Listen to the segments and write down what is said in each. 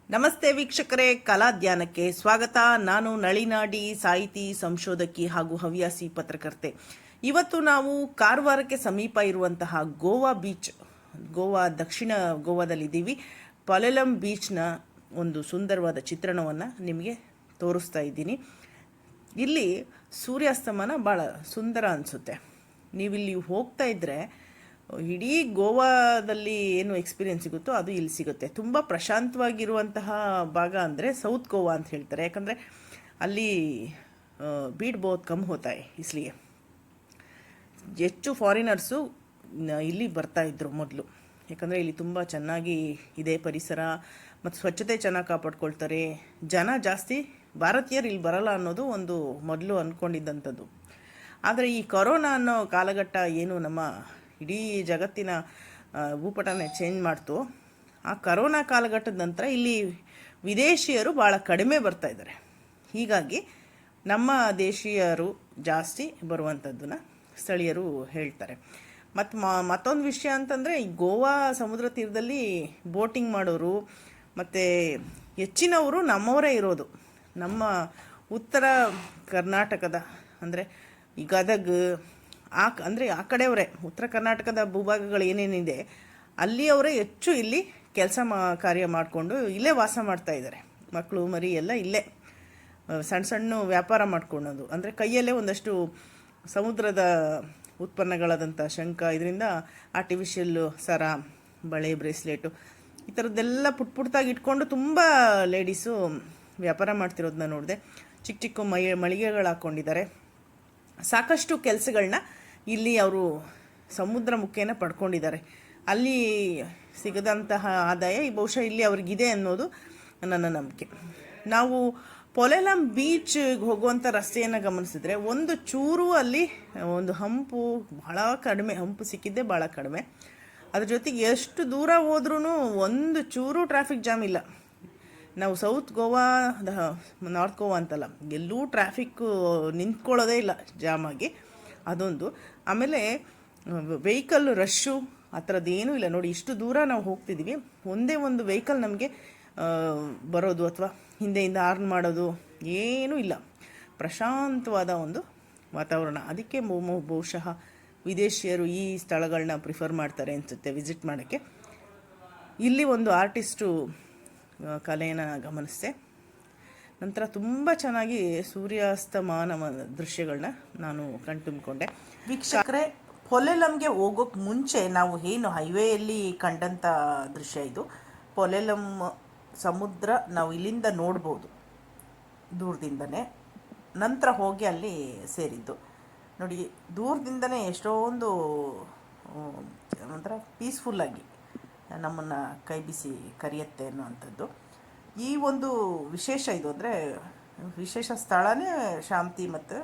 ನಮಸ್ತೆ ವೀಕ್ಷಕರೇ, ಕಲಾಧ್ಯಾನಕ್ಕೆ ಸ್ವಾಗತ. ನಾನು ನಳಿನಾಡಿ, ಸಾಹಿತಿ, ಸಂಶೋಧಕಿ ಹಾಗೂ ಹವ್ಯಾಸಿ ಪತ್ರಕರ್ತೆ. ಇವತ್ತು ನಾವು ಕಾರವಾರಕ್ಕೆ ಸಮೀಪ ಇರುವಂತಹ ಗೋವಾ ಬೀಚ್, ದಕ್ಷಿಣ ಗೋವಾದಲ್ಲಿದ್ದೀವಿ. ಪೊಲೆಲಂ ಬೀಚ್ನ ಒಂದು ಸುಂದರವಾದ ಚಿತ್ರಣವನ್ನು ನಿಮಗೆ ತೋರಿಸ್ತಾ ಇದ್ದೀನಿ. ಇಲ್ಲಿ ಸೂರ್ಯಾಸ್ತಮನ ಭಾಳ ಸುಂದರ ಅನಿಸುತ್ತೆ. ನೀವಿಲ್ಲಿ ಹೋಗ್ತಾ ಇದ್ದರೆ ಇಡೀ ಗೋವಾದಲ್ಲಿ ಏನು ಎಕ್ಸ್ಪೀರಿಯೆನ್ಸ್ ಸಿಗುತ್ತೋ ಅದು ಇಲ್ಲಿ ಸಿಗುತ್ತೆ. ತುಂಬ ಪ್ರಶಾಂತವಾಗಿರುವಂತಹ ಭಾಗ ಅಂದರೆ ಸೌತ್ ಗೋವಾ ಅಂತ ಹೇಳ್ತಾರೆ. ಯಾಕಂದರೆ ಅಲ್ಲಿ ಬೀಡ್ ಬಹುತ್ ಕಮ್ ಹೋತಾಯಿ ಇಸ್ಲಿಗೆ ಹೆಚ್ಚು ಫಾರಿನರ್ಸು ಇಲ್ಲಿ ಬರ್ತಾಯಿದ್ರು ಮೊದಲು. ಯಾಕಂದರೆ ಇಲ್ಲಿ ತುಂಬ ಚೆನ್ನಾಗಿ ಇದೆ ಪರಿಸರ ಮತ್ತು ಸ್ವಚ್ಛತೆ ಚೆನ್ನಾಗಿ ಕಾಪಾಡ್ಕೊಳ್ತಾರೆ. ಜನ ಜಾಸ್ತಿ ಭಾರತೀಯರು ಇಲ್ಲಿ ಬರಲ್ಲ ಅನ್ನೋದು ಒಂದು ಮೊದಲು ಅಂದ್ಕೊಂಡಿದ್ದಂಥದ್ದು. ಆದರೆ ಈ ಕೊರೋನಾ ಅನ್ನೋ ಕಾಲಘಟ್ಟ ಏನು ನಮ್ಮ ಇಡೀ ಜಗತ್ತಿನ ಭೂಪಟನೆ ಚೇಂಜ್ ಮಾಡ್ತು, ಆ ಕರೋನಾ ಕಾಲಘಟ್ಟದ ನಂತರ ಇಲ್ಲಿ ವಿದೇಶಿಯರು ಭಾಳ ಕಡಿಮೆ ಬರ್ತಾ ಇದ್ದಾರೆ. ಹೀಗಾಗಿ ನಮ್ಮ ದೇಶೀಯರು ಜಾಸ್ತಿ ಬರುವಂಥದ್ದನ್ನು ಸ್ಥಳೀಯರು ಹೇಳ್ತಾರೆ. ಮತ್ತು ಮತ್ತೊಂದು ವಿಷಯ ಅಂತಂದರೆ, ಈ ಗೋವಾ ಸಮುದ್ರ ತೀರದಲ್ಲಿ ಬೋಟಿಂಗ್ ಮಾಡೋರು ಮತ್ತು ಹೆಚ್ಚಿನವರು ನಮ್ಮವರೇ ಇರೋದು. ನಮ್ಮ ಉತ್ತರ ಕರ್ನಾಟಕದ ಅಂದರೆ ಈ ಗದಗ ಅಂದರೆ ಆ ಕಡೆಯವರೇ, ಉತ್ತರ ಕರ್ನಾಟಕದ ಭೂಭಾಗಗಳು ಏನೇನಿದೆ ಅಲ್ಲಿಯವರೇ ಹೆಚ್ಚು ಇಲ್ಲಿ ಕೆಲಸ ಕಾರ್ಯ ಮಾಡಿಕೊಂಡು ಇಲ್ಲೇ ವಾಸ ಮಾಡ್ತಾ ಇದ್ದಾರೆ. ಮಕ್ಕಳು ಮರಿ ಎಲ್ಲ ಇಲ್ಲೇ ಸಣ್ಣ ಸಣ್ಣ ವ್ಯಾಪಾರ ಮಾಡ್ಕೊಳ್ಳೋದು. ಅಂದರೆ ಕೈಯಲ್ಲೇ ಒಂದಷ್ಟು ಸಮುದ್ರದ ಉತ್ಪನ್ನಗಳಾದಂಥ ಶಂಖ, ಇದರಿಂದ ಆರ್ಟಿಫಿಷಿಯಲ್ಲು ಸರ, ಬಳೆ, ಬ್ರೇಸ್ಲೆಟು, ಈ ಥರದ್ದೆಲ್ಲ ಪುಟ್ಟಾಗಿ ಇಟ್ಕೊಂಡು ತುಂಬ ಲೇಡೀಸು ವ್ಯಾಪಾರ ಮಾಡ್ತಿರೋದನ್ನ ನೋಡಿದೆ. ಚಿಕ್ಕ ಚಿಕ್ಕ ಮಳಿಗೆಗಳು ಹಾಕ್ಕೊಂಡಿದ್ದಾರೆ. ಸಾಕಷ್ಟು ಕೆಲಸಗಳನ್ನ ಇಲ್ಲಿ ಅವರು ಸಮುದ್ರ ಮುಖೇನ ಪಡ್ಕೊಂಡಿದ್ದಾರೆ. ಅಲ್ಲಿ ಸಿಗದಂತಹ ಆದಾಯ ಬಹುಶಃ ಇಲ್ಲಿ ಅವ್ರಿಗಿದೆ ಅನ್ನೋದು ನನ್ನ ನಂಬಿಕೆ. ನಾವು ಪೊಲೆಲಂ ಬೀಚ್ಗೆ ಹೋಗುವಂಥ ರಸ್ತೆಯನ್ನು ಗಮನಿಸಿದ್ರೆ ಒಂದು ಚೂರು ಅಲ್ಲಿ ಒಂದು ಹಂಪು ಭಾಳ ಕಡಿಮೆ, ಹಂಪು ಸಿಕ್ಕಿದ್ದೆ ಭಾಳ ಕಡಿಮೆ. ಅದ್ರ ಜೊತೆಗೆ ಎಷ್ಟು ದೂರ ಹೋದ್ರೂ ಒಂದು ಚೂರು ಟ್ರಾಫಿಕ್ ಜಾಮ್ ಇಲ್ಲ. ನಾವು ಸೌತ್ ಗೋವಾ, ನಾರ್ತ್ ಗೋವಾ ಅಂತಲ್ಲ, ಎಲ್ಲೂ ಟ್ರಾಫಿಕ್ಕು ನಿಂತ್ಕೊಳ್ಳೋದೇ ಇಲ್ಲ ಜಾಮಾಗಿ, ಅದೊಂದು. ಆಮೇಲೆ ವೆಹಿಕಲ್ ರಶ್ಶು ಆ ಥರದ್ದೇನೂ ಇಲ್ಲ. ನೋಡಿ, ಇಷ್ಟು ದೂರ ನಾವು ಹೋಗ್ತಿದ್ದೀವಿ, ಒಂದೇ ಒಂದು ವೆಹಿಕಲ್ ನಮಗೆ ಬರೋದು ಅಥವಾ ಹಿಂದೆಯಿಂದ ಹಾರ್ನ್ ಮಾಡೋದು ಏನೂ ಇಲ್ಲ. ಪ್ರಶಾಂತವಾದ ಒಂದು ವಾತಾವರಣ. ಅದಕ್ಕೆ ಬಹುಶಃ ವಿದೇಶಿಯರು ಈ ಸ್ಥಳಗಳನ್ನ ಪ್ರಿಫರ್ ಮಾಡ್ತಾರೆ ಅನಿಸುತ್ತೆ ವಿಸಿಟ್ ಮಾಡೋಕ್ಕೆ. ಇಲ್ಲಿ ಒಂದು ಆರ್ಟಿಸ್ಟು ಕಲೆಯನ್ನು ಗಮನಿಸಿದೆ. ನಂತರ ತುಂಬ ಚೆನ್ನಾಗಿ ಸೂರ್ಯಾಸ್ತಮಾನ ದೃಶ್ಯಗಳನ್ನ ನಾನು ಕಣ್ತುಂಬಿಕೊಂಡೆ. ವೀಕ್ಷಕರೇ, ಪೊಲೆಲಂಗೆ ಹೋಗೋಕ್ಕೆ ಮುಂಚೆ ನಾವು ಏನು ಹೈವೇಯಲ್ಲಿ ಕಂಡಂಥ ದೃಶ್ಯ ಇದು. ಪೊಲೆಲಂ ಸಮುದ್ರ ನಾವು ಇಲ್ಲಿಂದ ನೋಡ್ಬೋದು ದೂರದಿಂದನೇ. ನಂತರ ಹೋಗಿ ಅಲ್ಲಿ ಸೇರಿದ್ದು ನೋಡಿ, ದೂರದಿಂದನೇ ಎಷ್ಟೊಂದು ಒಂಥರ ಪೀಸ್ಫುಲ್ಲಾಗಿ ನಮ್ಮನ್ನು ಕೈ ಬಿಸಿ ಕರೆಯುತ್ತೆ ಅನ್ನುವಂಥದ್ದು. ಈ ಒಂದು ವಿಶೇಷ ಇದು ಅಂದರೆ ವಿಶೇಷ ಸ್ಥಳನೇ ಶಾಂತಿ ಮತ್ತು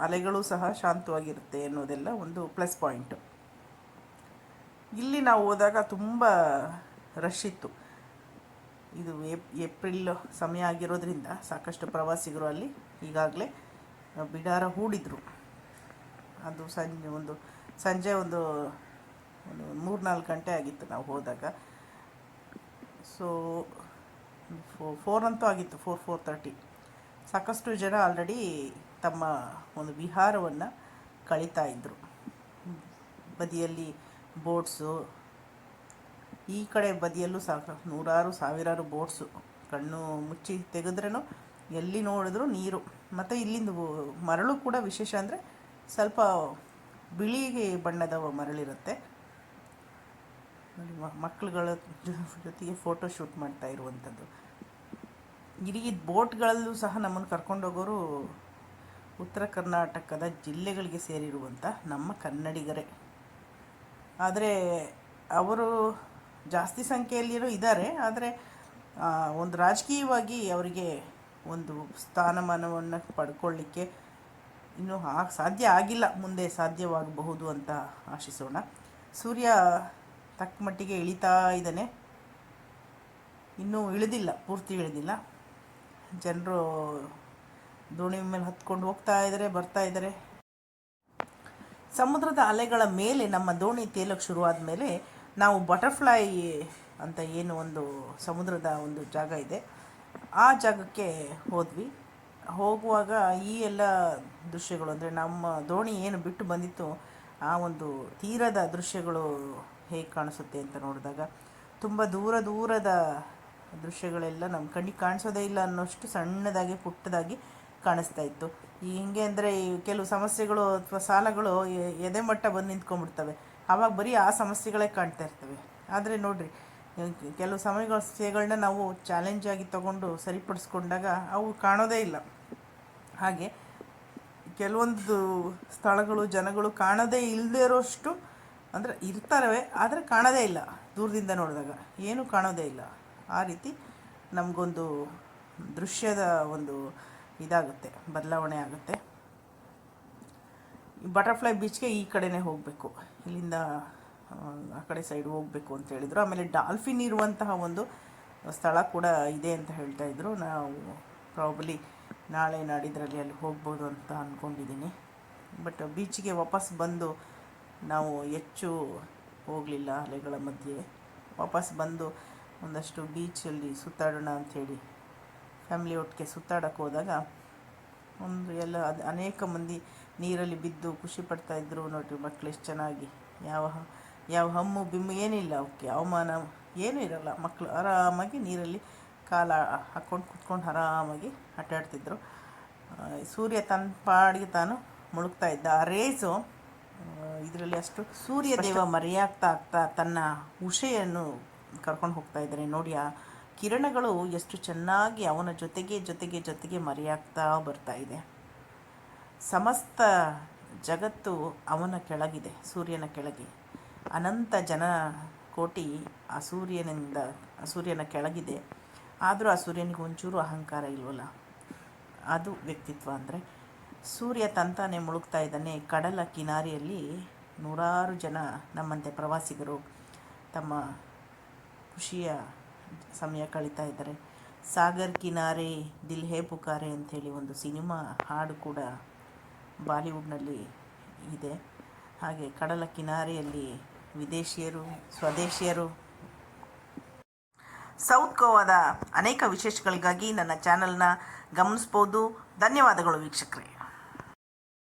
ಅಲೆಗಳು ಸಹ ಶಾಂತವಾಗಿರುತ್ತೆ ಅನ್ನೋದೆಲ್ಲ ಒಂದು ಪ್ಲಸ್ ಪಾಯಿಂಟು. ಇಲ್ಲಿ ನಾವು ಹೋದಾಗ ತುಂಬ ರಶ್ ಇತ್ತು. ಇದು ಏಪ್ರಿಲ್ ಸಮಯ ಆಗಿರೋದ್ರಿಂದ ಸಾಕಷ್ಟು ಪ್ರವಾಸಿಗರು ಅಲ್ಲಿ ಈಗಾಗಲೇ ಬಿಡಾರ ಹೂಡಿದ್ರು. ಅದು ಸಂಜೆ ಒಂದು 3-4 ಗಂಟೆ ಆಗಿತ್ತು ನಾವು ಹೋದಾಗ. ಸೊ 4 ಅಂತೂ ಆಗಿತ್ತು, 4:30. ಸಾಕಷ್ಟು ಜನ ಆಲ್ರೆಡಿ ತಮ್ಮ ಒಂದು ವಿಹಾರವನ್ನು ಕಳೀತಾ ಇದ್ದರು. ಬದಿಯಲ್ಲಿ ಬೋಟ್ಸು, ಈ ಕಡೆ ಬದಿಯಲ್ಲೂ ನೂರಾರು ಸಾವಿರಾರು ಬೋಟ್ಸು. ಕಣ್ಣು ಮುಚ್ಚಿ ತೆಗೆದ್ರೂ ಎಲ್ಲಿ ನೋಡಿದ್ರೂ ನೀರು. ಮತ್ತು ಇಲ್ಲಿಂದ ಮರಳು ಕೂಡ ವಿಶೇಷ ಅಂದರೆ ಸ್ವಲ್ಪ ಬಿಳಿ ಬಣ್ಣದ ಮರಳಿರುತ್ತೆ. ಮಕ್ಕಳುಗಳ ಜೊತೆಗೆ ಫೋಟೋ ಶೂಟ್ ಮಾಡ್ತಾ ಇರುವಂಥದ್ದು. ಇಡೀ ಬೋಟ್ಗಳಲ್ಲೂ ಸಹ ನಮ್ಮನ್ನು ಕರ್ಕೊಂಡೋಗೋರು ಉತ್ತರ ಕರ್ನಾಟಕದ ಜಿಲ್ಲೆಗಳಿಗೆ ಸೇರಿರುವಂಥ ನಮ್ಮ ಕನ್ನಡಿಗರೇ. ಆದರೆ ಅವರು ಜಾಸ್ತಿ ಸಂಖ್ಯೆಯಲ್ಲಿರೋ ಇದ್ದಾರೆ. ಆದರೆ ಒಂದು ರಾಜಕೀಯವಾಗಿ ಅವರಿಗೆ ಒಂದು ಸ್ಥಾನಮಾನವನ್ನು ಪಡ್ಕೊಳ್ಳಿಕ್ಕೆ ಇನ್ನೂ ಸಾಧ್ಯ ಆಗಿಲ್ಲ. ಮುಂದೆ ಸಾಧ್ಯವಾಗಬಹುದು ಅಂತ ಆಶಿಸೋಣ. ಸೂರ್ಯ ತಕ್ಕ ಮಟ್ಟಿಗೆ ಇಳಿತಾ ಇದ್ದಾನೆ, ಇನ್ನೂ ಇಳಿದಿಲ್ಲ, ಪೂರ್ತಿ ಇಳಿದಿಲ್ಲ. ಜನರು ದೋಣಿ ಮೇಲೆ ಹತ್ಕೊಂಡು ಹೋಗ್ತಾ ಇದ್ದಾರೆ, ಬರ್ತಾ ಇದ್ದಾರೆ. ಸಮುದ್ರದ ಅಲೆಗಳ ಮೇಲೆ ನಮ್ಮ ದೋಣಿ ತೇಲಕ್ಕೆ ಶುರುವಾದ ಮೇಲೆ ನಾವು ಬಟರ್ಫ್ಲೈ ಅಂತ ಏನು ಒಂದು ಸಮುದ್ರದ ಒಂದು ಜಾಗ ಇದೆ, ಆ ಜಾಗಕ್ಕೆ ಹೋದ್ವಿ. ಹೋಗುವಾಗ ಈ ಎಲ್ಲ ದೃಶ್ಯಗಳು ಅಂದರೆ ನಮ್ಮ ದೋಣಿ ಏನು ಬಿಟ್ಟು ಬಂದಿತ್ತು ಆ ಒಂದು ತೀರದ ದೃಶ್ಯಗಳು ಹೇಗೆ ಕಾಣಿಸುತ್ತೆ ಅಂತ ನೋಡಿದಾಗ ತುಂಬ ದೂರದ ದೃಶ್ಯಗಳೆಲ್ಲ ನಮ್ಮ ಕಣ್ಣಿಗೆ ಕಾಣಿಸೋದೇ ಇಲ್ಲ ಅನ್ನೋಷ್ಟು ಸಣ್ಣದಾಗಿ ಪುಟ್ಟದಾಗಿ ಕಾಣಿಸ್ತಾ ಇತ್ತು. ಈ ಹಿಂಗೆ ಅಂದರೆ ಕೆಲವು ಸಮಸ್ಯೆಗಳು ಅಥವಾ ಸಾಲಗಳು ಎದೆ ಮಟ್ಟ ಬಂದು ನಿಂತ್ಕೊಂಡ್ಬಿಡ್ತವೆ. ಆವಾಗ ಬರೀ ಆ ಸಮಸ್ಯೆಗಳೇ ಕಾಣ್ತಾ ಇರ್ತವೆ. ಆದರೆ ನೋಡಿರಿ, ಕೆಲವು ಸಮಸ್ಯೆಗಳನ್ನ ನಾವು ಚಾಲೆಂಜಾಗಿ ತಗೊಂಡು ಸರಿಪಡಿಸ್ಕೊಂಡಾಗ ಅವು ಕಾಣೋದೇ ಇಲ್ಲ. ಹಾಗೆ ಕೆಲವೊಂದು ಸ್ಥಳಗಳು ಜನಗಳು ಕಾಣೋದೇ ಇಲ್ಲದೇ ಇರೋಷ್ಟು ಅಂದರೆ ಇರ್ತಾರವೆ, ಆದರೆ ಕಾಣೋದೇ ಇಲ್ಲ. ದೂರದಿಂದ ನೋಡಿದಾಗ ಏನೂ ಕಾಣೋದೇ ಇಲ್ಲ. ಆ ರೀತಿ ನಮಗೊಂದು ದೃಶ್ಯದ ಒಂದು ಇದಾಗುತ್ತೆ, ಬದಲಾವಣೆ ಆಗುತ್ತೆ. ಬಟರ್ಫ್ಲೈ ಬೀಚ್ಗೆ ಈ ಕಡೆನೇ ಹೋಗಬೇಕು, ಇಲ್ಲಿಂದ ಆ ಕಡೆ ಸೈಡ್ ಹೋಗಬೇಕು ಅಂತ ಹೇಳಿದರು. ಆಮೇಲೆ ಡಾಲ್ಫಿನ್ ಇರುವಂತಹ ಒಂದು ಸ್ಥಳ ಕೂಡ ಇದೆ ಅಂತ ಹೇಳ್ತಾಯಿದ್ರು. ನಾವು ಪ್ರಾಬಲಿ ನಾಳೆ ನಾಡಿದ್ರಲ್ಲಿ ಅಲ್ಲಿ ಹೋಗ್ಬೋದು ಅಂತ ಅಂದ್ಕೊಂಡಿದ್ದೀನಿ. ಬಟ್ ಬೀಚಿಗೆ ವಾಪಸ್ ಬಂದು ನಾವು ಹೆಚ್ಚು ಹೋಗಲಿಲ್ಲ. ಅಲೆಗಳ ಮಧ್ಯೆ ವಾಪಸ್ ಬಂದು ಒಂದಷ್ಟು ಬೀಚಲ್ಲಿ ಸುತ್ತಾಡೋಣ ಅಂಥೇಳಿ ಫ್ಯಾಮಿಲಿ ಒಟ್ಟಿಗೆ ಸುತ್ತಾಡೋಕ್ಕೆ ಹೋದಾಗ ಅನೇಕ ಮಂದಿ ನೀರಲ್ಲಿ ಬಿದ್ದು ಖುಷಿ ಪಡ್ತಾಯಿದ್ರು. ನೋಡಿರಿ, ಮಕ್ಕಳು ಎಷ್ಟು ಚೆನ್ನಾಗಿ ಯಾವ ಹಮ್ಮು ಬಿಮ್ಮು ಏನಿಲ್ಲ, ಅವಕ್ಕೆ ಅವಮಾನ ಏನೂ ಇರೋಲ್ಲ. ಮಕ್ಕಳು ಆರಾಮಾಗಿ ನೀರಲ್ಲಿ ಕಾಲ ಹಾಕ್ಕೊಂಡು ಕುತ್ಕೊಂಡು ಆರಾಮಾಗಿ ಆಟಾಡ್ತಿದ್ರು. ಸೂರ್ಯ ತನ್ನ ಪಾಡಿಗೆ ತಾನು ಮುಳುಗ್ತಾ ಇದ್ದ. ಆ ರೇಸು ಇದರಲ್ಲಿ ಅಷ್ಟು ಸೂರ್ಯ ದೇವ ಮರೆಯಾಗ್ತಾ ತನ್ನ ಉಷೆಯನ್ನು ಕರ್ಕೊಂಡು ಹೋಗ್ತಾ ಇದ್ದಾರೆ ನೋಡಿ. ಆ ಕಿರಣಗಳು ಎಷ್ಟು ಚೆನ್ನಾಗಿ ಅವನ ಜೊತೆಗೆ ಮರೆಯಾಗ್ತಾ ಬರ್ತಾ ಇದೆ. ಸಮಸ್ತ ಜಗತ್ತು ಅವನ ಕೆಳಗಿದೆ, ಸೂರ್ಯನ ಕೆಳಗೆ. ಅನಂತ ಜನ ಕೋಟಿ ಆ ಸೂರ್ಯನ ಕೆಳಗಿದೆ. ಆದರೂ ಆ ಸೂರ್ಯನಿಗೆ ಒಂಚೂರು ಅಹಂಕಾರ ಇಲ್ವಲ್ಲ. ಅದು ವ್ಯಕ್ತಿತ್ವ ಅಂದರೆ. ಸೂರ್ಯ ತಂತಾನೆ ಮುಳುಗ್ತಾ ಇದ್ದಾನೆ. ಕಡಲ ಕಿನಾರಿಯಲ್ಲಿ ನೂರಾರು ಜನ ನಮ್ಮಂತೆ ಪ್ರವಾಸಿಗರು ತಮ್ಮ ಖುಷಿಯ ಸಮಯ ಕಳೀತಾ ಇದ್ದಾರೆ. ಸಾಗರ್ ಕಿನಾರೆ ದಿಲ್ ಹೇ ಪುಕಾರೆ ಅಂಥೇಳಿ ಒಂದು ಸಿನಿಮಾ ಹಾಡು ಕೂಡ ಬಾಲಿವುಡ್ನಲ್ಲಿ ಇದೆ. ಹಾಗೆ ಕಡಲ ಕಿನಾರೆಯಲ್ಲಿ ವಿದೇಶಿಯರು, ಸ್ವದೇಶಿಯರು. ಸೌತ್ ಗೋವಾದ ಅನೇಕ ವಿಶೇಷಗಳಿಗಾಗಿ ನನ್ನ ಚಾನಲ್ನ ಗಮನಿಸ್ಬೋದು. ಧನ್ಯವಾದಗಳು ವೀಕ್ಷಕರೇ.